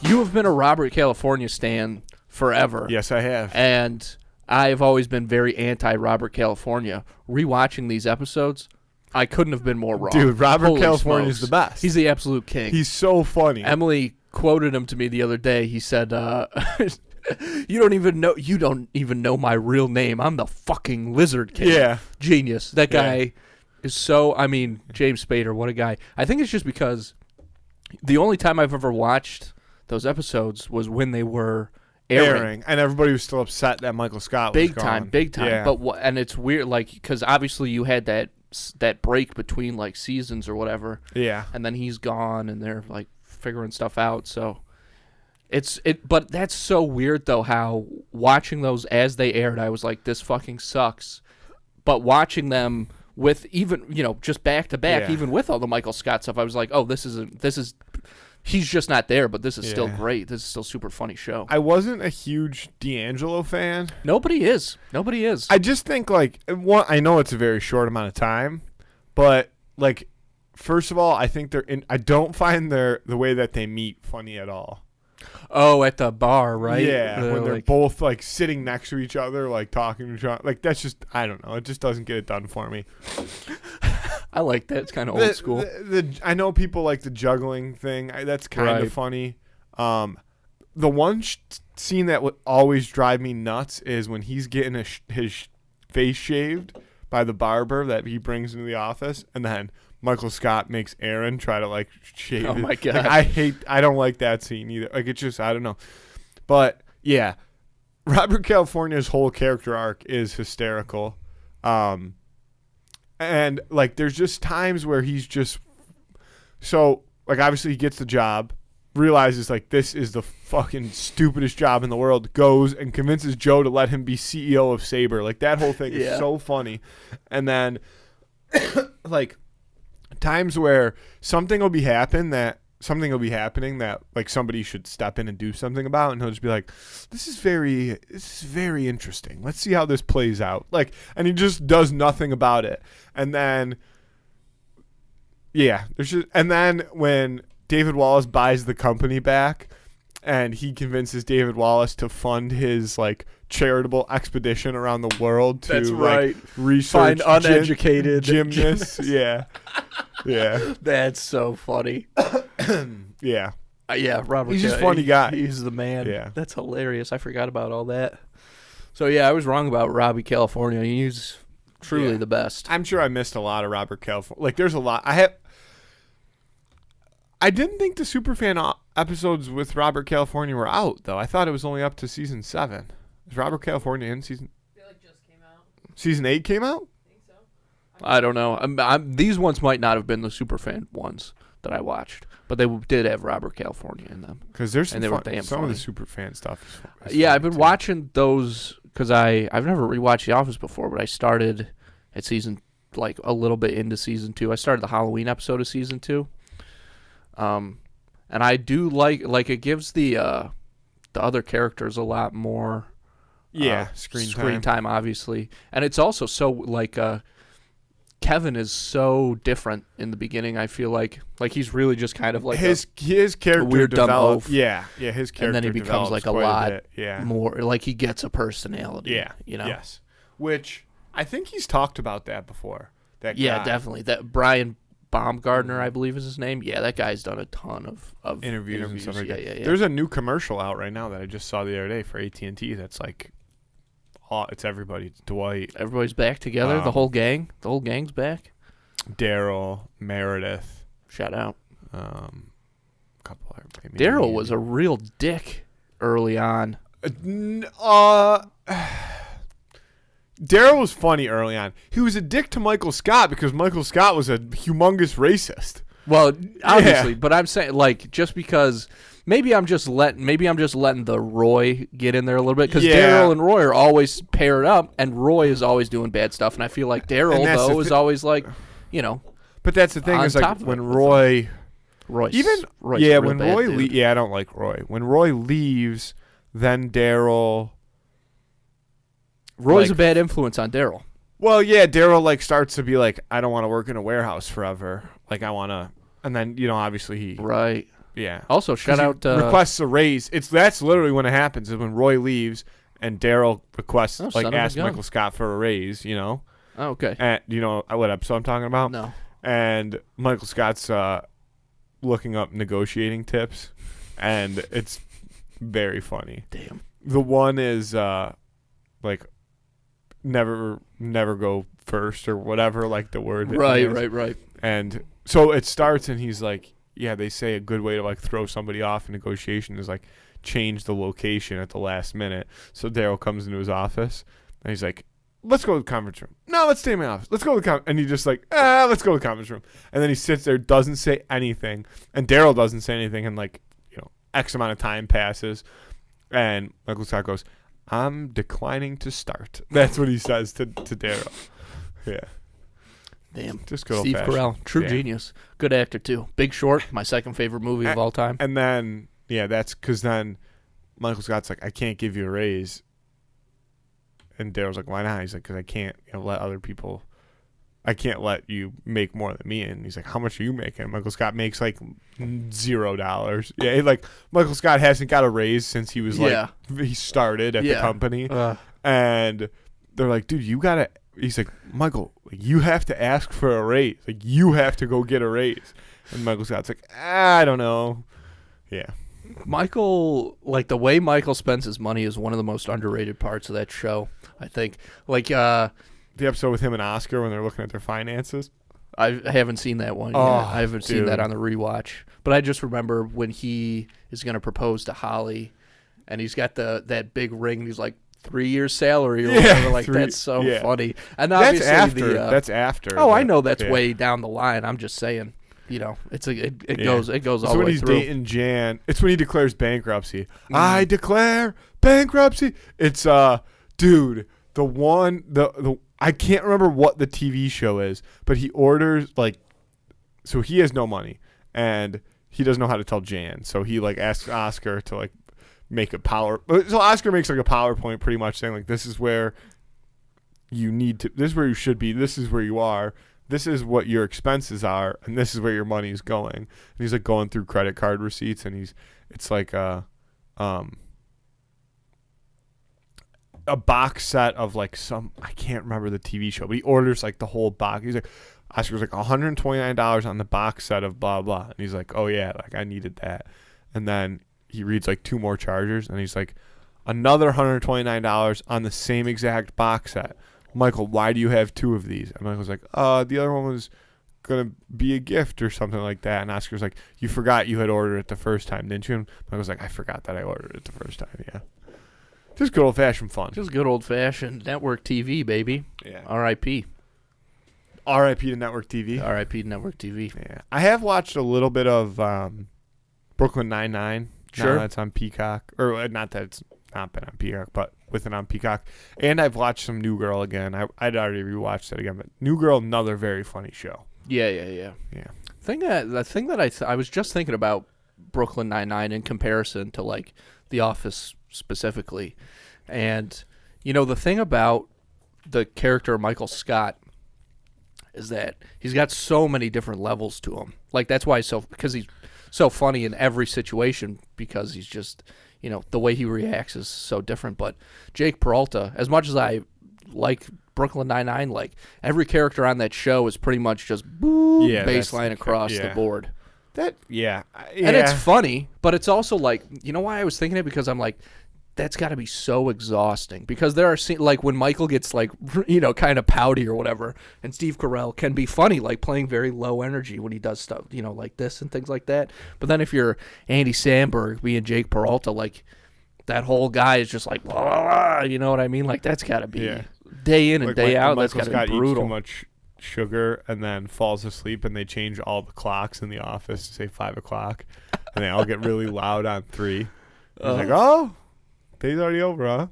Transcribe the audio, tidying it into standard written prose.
You have been a Robert California stan forever. Yes, I have. And I've always been very anti-Robert California. Rewatching these episodes, I couldn't have been more wrong. Dude, Robert California is smokes. the best. He's the absolute king. He's so funny. Emily quoted him to me the other day. He said, you don't even know my real name. I'm the fucking Lizard King. Yeah. Genius. That guy is so, James Spader, what a guy. I think it's just because the only time I've ever watched those episodes was when they were airing. And everybody was still upset that Michael Scott was gone. Big time. Yeah. But and it's weird, like, because obviously you had that break between like seasons or whatever. Yeah. And then he's gone, and they're like figuring stuff out. So but that's so weird though. How watching those as they aired, I was like, this fucking sucks. But watching them with even just back to back, even with all the Michael Scott stuff, I was like, oh, this is. He's just not there, but this is still great. This is still a super funny show. I wasn't a huge D'Angelo fan. Nobody is. I just think, like, I know it's a very short amount of time, but, like, first of all, I think I don't find the way that they meet funny at all. Oh, at the bar, right? Yeah, when they're both, like, sitting next to each other, like, talking to each other. Like, that's just, I don't know. It just doesn't get it done for me. I like that. It's kind of old school. I know people like the juggling thing. That's kind of funny. The one scene that would always drive me nuts is when he's getting his face shaved by the barber that he brings into the office, and then Michael Scott makes Aaron try to, like, shave Oh, my God. Like, I don't like that scene either. Like, it's just, I don't know. But, yeah, Robert California's whole character arc is hysterical. And, like, there's just times where he's just so, like, obviously he gets the job, realizes, like, this is the fucking stupidest job in the world, goes and convinces Joe to let him be CEO of Sabre. Like, that whole thing is so funny. And then, like, times where something will be happening that, like, somebody should step in and do something about, and he'll just be like, this is very interesting. Let's see how this plays out. Like, and he just does nothing about it. And then, and then when David Wallace buys the company back, and he convinces David Wallace to fund his, like, charitable expedition around the world to like research find uneducated gymnasts. Yeah. That's so funny. Yeah. Robert. He's just a funny guy. He's the man. Yeah. That's hilarious. I forgot about all that. So yeah, I was wrong about Robbie California. He's truly the best. I'm sure I missed a lot of Robert California. Like, there's a lot. I didn't think the Superfan episodes with Robert California were out, though. I thought it was only up to season 7. Is Robert California in season? They just came out. Season 8 came out? I think so. I don't know. These ones might not have been the Superfan ones that I watched, but they did have Robert California in them. Because there's some of the Superfan stuff. I've been watching those because I've never rewatched The Office before, but I started at season, like, a little bit into season 2. I started the Halloween episode of season 2. And I do like it gives the other characters a lot more screen time, obviously. And it's also so, like, Kevin is so different in the beginning. I feel like he's really just kind of like his character weird develops. dumb Yeah, his character, and then he becomes like a lot bit, more, like, he gets a personality. Yeah, yes. Which I think he's talked about that before. That guy. Definitely. That Brian Baumgartner, I believe is his name. Yeah, that guy's done a ton of interviews and stuff like that. Yeah. There's a new commercial out right now that I just saw the other day for AT&T that's like, it's everybody. It's Dwight. Everybody's back together. The whole gang. The whole gang's back. Daryl, Meredith. Shout out. Couple. Daryl was a real dick early on. Daryl was funny early on. He was a dick to Michael Scott because Michael Scott was a humongous racist. Well, obviously, but I'm saying, like, just because maybe I'm just letting the Roy get in there a little bit, because Daryl and Roy are always paired up, and Roy is always doing bad stuff, and I feel like Daryl though is always like, But that's the thing, is like when Roy's when Roy I don't like Roy. When Roy leaves, then Daryl. Roy's a bad influence on Daryl. Well, yeah, Daryl, like, starts to be like, I don't want to work in a warehouse forever. Like, I want to, and then, obviously he. Right. Yeah. Also, shout out requests a raise. That's literally when it happens. Is when Roy leaves and Daryl requests asks Michael Scott for a raise. You know. Oh, okay. And you know what episode I'm talking about? No. And Michael Scott's looking up negotiating tips, and it's very funny. Damn. The one is like never go first or whatever, like the word. Right. And so it starts, and he's like, yeah, they say a good way to like throw somebody off in negotiation is like change the location at the last minute. So Daryl comes into his office, and he's like, let's go to the conference room. No, let's stay in my office. Let's go to the conference. And he just like, let's go to the conference room. And then he sits there, doesn't say anything. And Daryl doesn't say anything. And like, you know, X amount of time passes. And Michael Scott goes, I'm declining to start. That's what he says to Daryl. Yeah. Damn. Just good Steve Carell. True genius. Good actor, too. Big Short, my second favorite movie of all time. And then, yeah, that's because then Michael Scott's like, I can't give you a raise. And Daryl's like, why not? He's like, because I can't let other people, I can't let you make more than me. And he's like, how much are you making? Michael Scott makes like $0. Yeah, like Michael Scott hasn't got a raise since he was like, he started at the company. And they're like, dude, you got to, he's like, Michael, you have to ask for a raise. Like, you have to go get a raise. And Michael Scott's like, I don't know. Yeah. Michael, like the way Michael spends his money is one of the most underrated parts of that show, I think. Like the episode with him and Oscar when they're looking at their finances. I haven't seen that one yet. I haven't seen that on the rewatch. But I just remember when he is going to propose to Holly, and he's got that big ring, and he's like, 3 years salary or whatever. Like, that's so funny. And obviously that's after. Oh, I know that's way down the line. I'm just saying. You know, it goes all the way through. So when he's dating Jan, it's when he declares bankruptcy. I declare bankruptcy. It's dude, the I can't remember what the TV show is, but he orders like, so he has no money and he doesn't know how to tell Jan, so he like asks Oscar to like make a so Oscar makes like a PowerPoint pretty much saying like, this is where you need to, this is where you should be, this is where you are. This is what your expenses are, and this is where your money is going. And he's like going through credit card receipts, and it's like a box set of like I can't remember the TV show, but he orders like the whole box. He's like, Oscar's like $129 on the box set of blah blah, and he's like, oh yeah, like I needed that. And then he reads like 2 more chargers, and he's like, another $129 on the same exact box set. Michael, why do you have 2 of these? And Michael's like, the other one was going to be a gift or something like that. And Oscar's like, you forgot you had ordered it the first time, didn't you? And Michael's like, I forgot that I ordered it the first time, yeah. Just good old-fashioned fun. Just good old-fashioned network TV, baby. Yeah. R.I.P. R.I.P. to network TV. R.I.P. to network TV. Yeah. I have watched a little bit of Brooklyn Nine-Nine. Sure. Now that's on Peacock. Or not that it's not been on Peacock, but with it on Peacock. And I've watched some New Girl again. I'd already rewatched it again, but New Girl, another very funny show. Yeah. The thing that I was just thinking about Brooklyn Nine-Nine in comparison to like The Office specifically, and you know the thing about the character of Michael Scott is that he's got so many different levels to him. Like that's why because he's so funny in every situation, because he's just, you know, the way he reacts is so different. But Jake Peralta, as much as I like Brooklyn Nine-Nine, like every character on that show is pretty much just baseline across the board. And it's funny, but it's also like, you know why I was thinking it? Because I'm like, that's got to be so exhausting. Because there are scenes, like when Michael gets like, you know, kind of pouty or whatever, and Steve Carell can be funny, like playing very low energy when he does stuff, you know, like this and things like that. But then if you're Andy Samberg being Jake Peralta, like that whole guy is just like, blah, blah, blah, you know what I mean? Like that's got to be day in and like day out. That's got to be brutal. Eats too much sugar and then falls asleep, and they change all the clocks in the office to say 5 o'clock, and they all get really loud on 3. He's like, oh, day's already over, huh?